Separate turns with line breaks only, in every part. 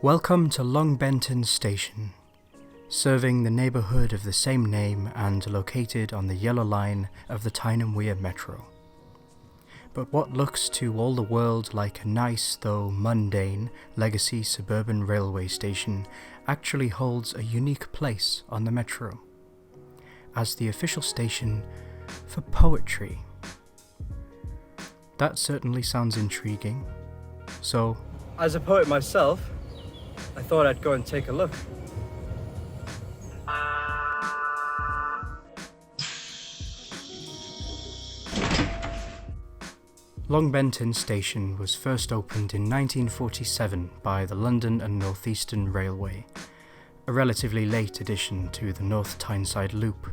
Welcome to Longbenton Station, serving the neighbourhood of the same name and located on the yellow line of the Tyne and Wear Metro. But what looks to all the world like a nice, though mundane, legacy suburban railway station actually holds a unique place on the Metro, as the official station for poetry. That certainly sounds intriguing, so
as a poet myself, I thought I'd go and take a look.
Longbenton Station was first opened in 1947 by the London and North Eastern Railway, a relatively late addition to the North Tyneside Loop,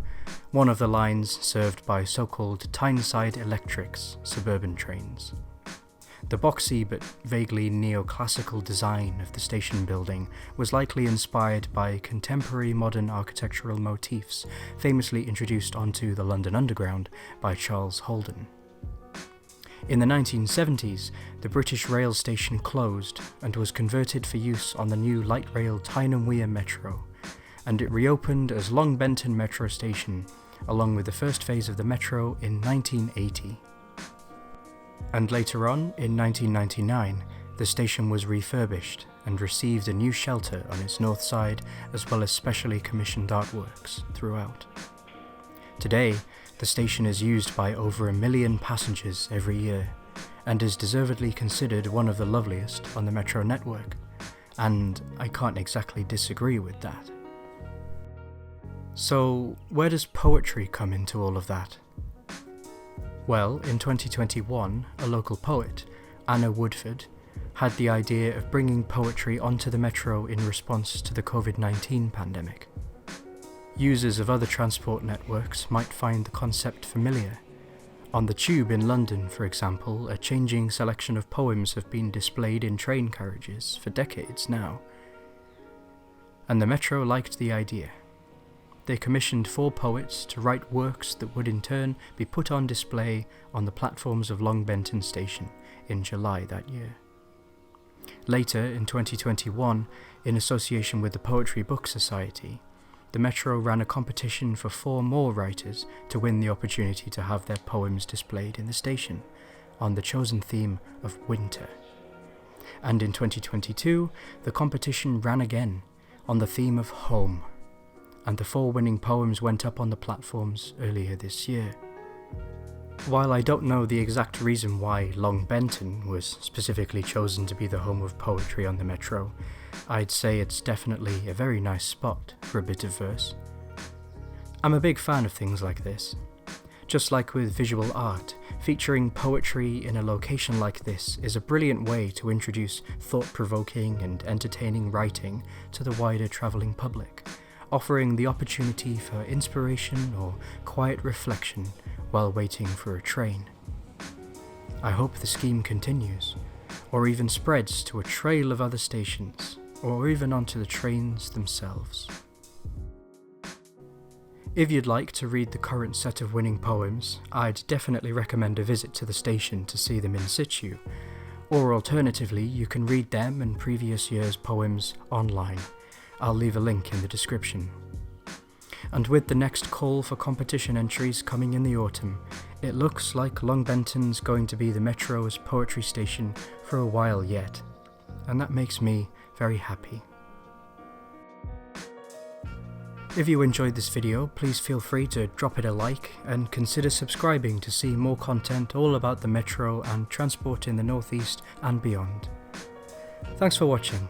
one of the lines served by so-called Tyneside Electric's suburban trains. The boxy but vaguely neoclassical design of the station building was likely inspired by contemporary modern architectural motifs famously introduced onto the London Underground by Charles Holden. In the 1970s, the British rail station closed and was converted for use on the new light rail Tyne and Wear Metro, and it reopened as Longbenton Metro Station, along with the first phase of the Metro in 1980. And later on, in 1999, the station was refurbished and received a new shelter on its north side, as well as specially commissioned artworks throughout. Today, the station is used by over 1 million passengers every year, and is deservedly considered one of the loveliest on the Metro network, and I can't exactly disagree with that. So, where does poetry come into all of that? Well, in 2021, a local poet, Anna Woodford, had the idea of bringing poetry onto the Metro in response to the COVID-19 pandemic. Users of other transport networks might find the concept familiar. On the Tube in London, for example, a changing selection of poems have been displayed in train carriages for decades now. And the Metro liked the idea. They commissioned 4 poets to write works that would in turn be put on display on the platforms of Longbenton Station in July that year. Later, in 2021, in association with the Poetry Book Society, the Metro ran a competition for 4 more writers to win the opportunity to have their poems displayed in the station, on the chosen theme of winter. And in 2022, the competition ran again, on the theme of home, and the 4 winning poems went up on the platforms earlier this year. While I don't know the exact reason why Longbenton was specifically chosen to be the home of poetry on the Metro, I'd say it's definitely a very nice spot for a bit of verse. I'm a big fan of things like this. Just like with visual art, featuring poetry in a location like this is a brilliant way to introduce thought-provoking and entertaining writing to the wider travelling public, offering the opportunity for inspiration or quiet reflection while waiting for a train. I hope the scheme continues, or even spreads to a trail of other stations, or even onto the trains themselves. If you'd like to read the current set of winning poems, I'd definitely recommend a visit to the station to see them in situ, or alternatively you can read them and previous year's poems online. I'll leave a link in the description. And with the next call for competition entries coming in the autumn, it looks like Longbenton's going to be the Metro's poetry station for a while yet, and that makes me very happy. If you enjoyed this video, please feel free to drop it a like and consider subscribing to see more content all about the Metro and transport in the North East and beyond. Thanks for watching.